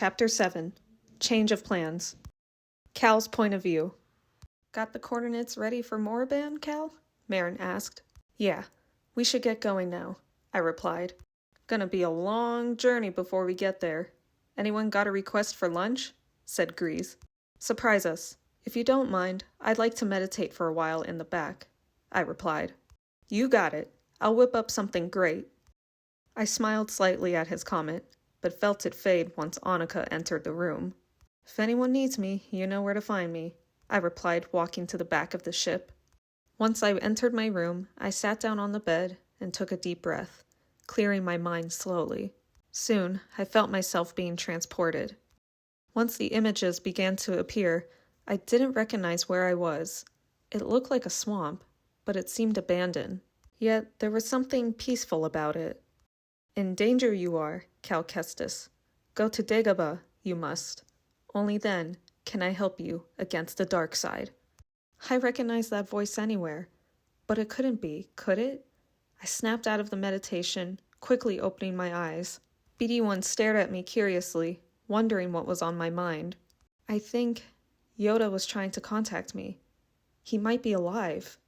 Chapter 7. Change of Plans. Cal's point of view. Got the coordinates ready for Moraband, Cal? Marin asked. Yeah, we should get going now, I replied. Gonna be a long journey before we get there. Anyone got a request for lunch? Said Grease. Surprise us. If you don't mind, I'd like to meditate for a while in the back, I replied. You got it. I'll whip up something great. I smiled slightly at his comment, but felt it fade once Annika entered the room. If anyone needs me, you know where to find me, I replied, walking to the back of the ship. Once I entered my room, I sat down on the bed and took a deep breath, clearing my mind slowly. Soon, I felt myself being transported. Once the images began to appear, I didn't recognize where I was. It looked like a swamp, but it seemed abandoned. Yet there was something peaceful about it. In danger you are, Cal Kestis. Go to Dagobah, you must. Only then can I help you against the dark side. I recognized that voice anywhere, but it couldn't be, could it? I snapped out of the meditation, quickly opening my eyes. BD1 stared at me curiously, wondering what was on my mind. I think Yoda was trying to contact me. He might be alive.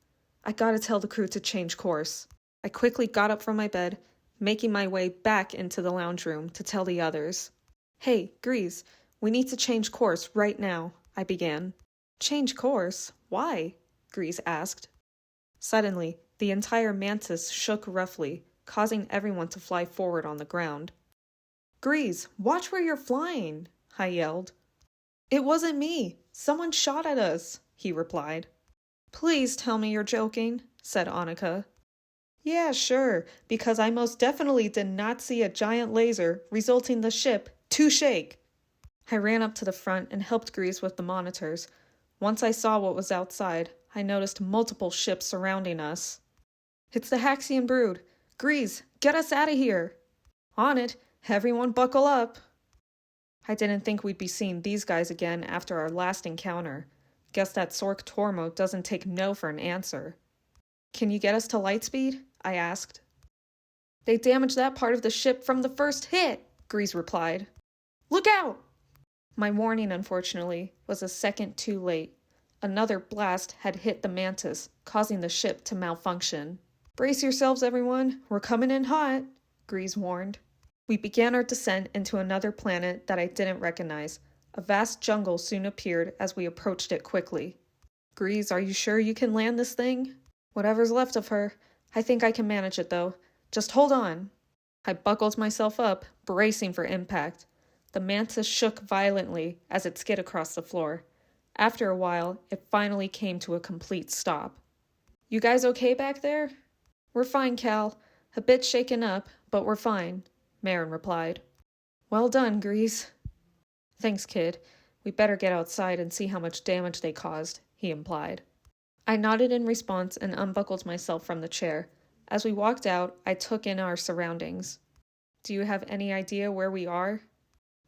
I gotta tell the crew to change course. I quickly got up from my bed, making my way back into the lounge room to tell the others. Hey, Grease, we need to change course right now, I began. Change course? Why? Grease asked. Suddenly, the entire mantis shook roughly, causing everyone to fly forward on the ground. Grease, watch where you're flying, I yelled. It wasn't me. Someone shot at us, he replied. Please tell me you're joking, said Annika. Yeah, sure, because I most definitely did not see a giant laser, resulting the ship to shake. I ran up to the front and helped Grease with the monitors. Once I saw what was outside, I noticed multiple ships surrounding us. It's the Haxian brood. Grease, get us out of here. On it. Everyone buckle up. I didn't think we'd be seeing these guys again after our last encounter. Guess that Sork Tormo doesn't take no for an answer. Can you get us to lightspeed? I asked. They damaged that part of the ship from the first hit, Grease replied. Look out! My warning, unfortunately, was a second too late. Another blast had hit the mantis, causing the ship to malfunction. Brace yourselves, everyone. We're coming in hot, Grease warned. We began our descent into another planet that I didn't recognize. A vast jungle soon appeared as we approached it quickly. Grease, are you sure you can land this thing? Whatever's left of her. I think I can manage it, though. Just hold on. I buckled myself up, bracing for impact. The mantis shook violently as it skid across the floor. After a while, it finally came to a complete stop. You guys okay back there? We're fine, Cal. A bit shaken up, but we're fine, Marin replied. Well done, Grease. Thanks, kid. We better get outside and see how much damage they caused, he implied. I nodded in response and unbuckled myself from the chair. As we walked out, I took in our surroundings. Do you have any idea where we are?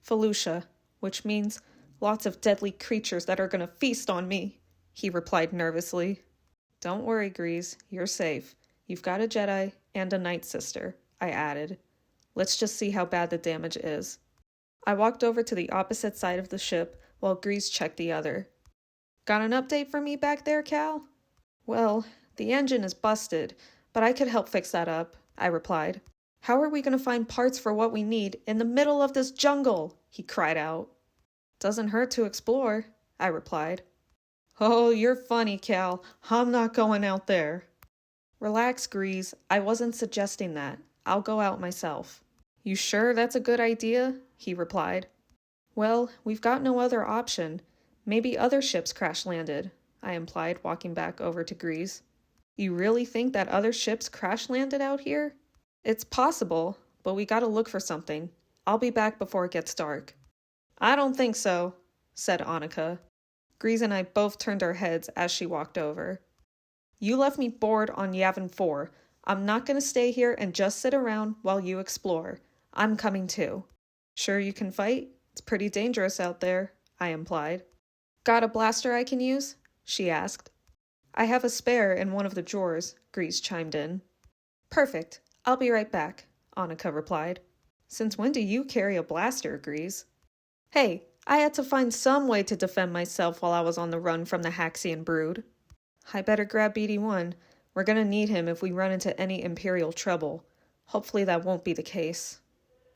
Felucia, which means lots of deadly creatures that are gonna feast on me, he replied nervously. Don't worry, Grease, you're safe. You've got a Jedi and a Night Sister, I added. Let's just see how bad the damage is. I walked over to the opposite side of the ship while Grease checked the other. Got an update for me back there, Cal? Well, the engine is busted, but I could help fix that up, I replied. How are we going to find parts for what we need in the middle of this jungle? He cried out. Doesn't hurt to explore, I replied. Oh, you're funny, Cal. I'm not going out there. Relax, Grease. I wasn't suggesting that. I'll go out myself. You sure that's a good idea? He replied. Well, we've got no other option. Maybe other ships crash-landed, I implied, walking back over to Grease. You really think that other ships crash-landed out here? It's possible, but we gotta look for something. I'll be back before it gets dark. I don't think so, said Annika. Grease and I both turned our heads as she walked over. You left me bored on Yavin 4. I'm not gonna stay here and just sit around while you explore. I'm coming too. Sure you can fight? It's pretty dangerous out there, I implied. Got a blaster I can use? She asked. I have a spare in one of the drawers, Grease chimed in. Perfect. I'll be right back, Annika replied. Since when do you carry a blaster, Grease? Hey, I had to find some way to defend myself while I was on the run from the Haxian brood. I better grab BD-1. We're gonna need him if we run into any Imperial trouble. Hopefully that won't be the case.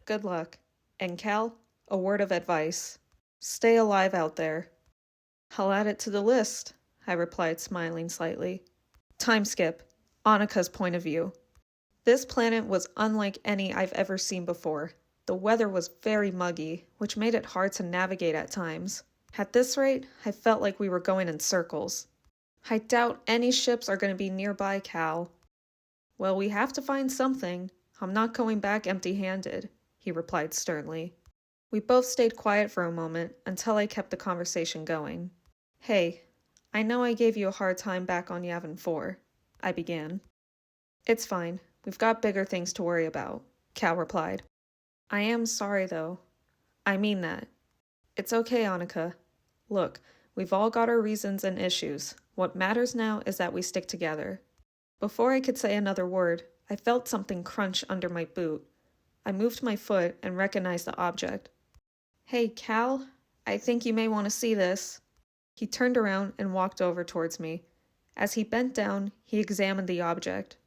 Good luck. And Cal, a word of advice. Stay alive out there. I'll add it to the list, I replied, smiling slightly. Time skip. Annika's point of view. This planet was unlike any I've ever seen before. The weather was very muggy, which made it hard to navigate at times. At this rate, I felt like we were going in circles. I doubt any ships are going to be nearby, Cal. Well, we have to find something. I'm not going back empty-handed, he replied sternly. We both stayed quiet for a moment until I kept the conversation going. Hey, I know I gave you a hard time back on Yavin 4, I began. It's fine. We've got bigger things to worry about, Cal replied. I am sorry, though. I mean that. It's okay, Annika. Look, we've all got our reasons and issues. What matters now is that we stick together. Before I could say another word, I felt something crunch under my boot. I moved my foot and recognized the object. Hey, Cal, I think you may want to see this. He turned around and walked over towards me. As he bent down, he examined the object.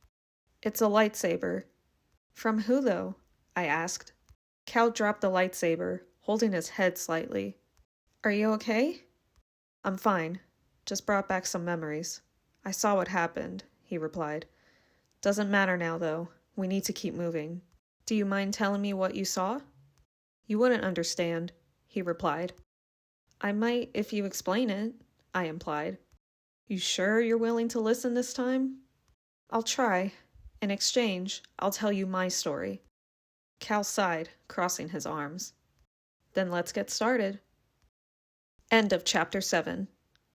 It's a lightsaber. From who, though? I asked. Cal dropped the lightsaber, holding his head slightly. Are you okay? I'm fine. Just brought back some memories. I saw what happened, he replied. Doesn't matter now, though. We need to keep moving. Do you mind telling me what you saw? You wouldn't understand, he replied. I might if you explain it, I implied. You sure you're willing to listen this time? I'll try. In exchange, I'll tell you my story. Cal sighed, crossing his arms. Then let's get started. End of Chapter 7.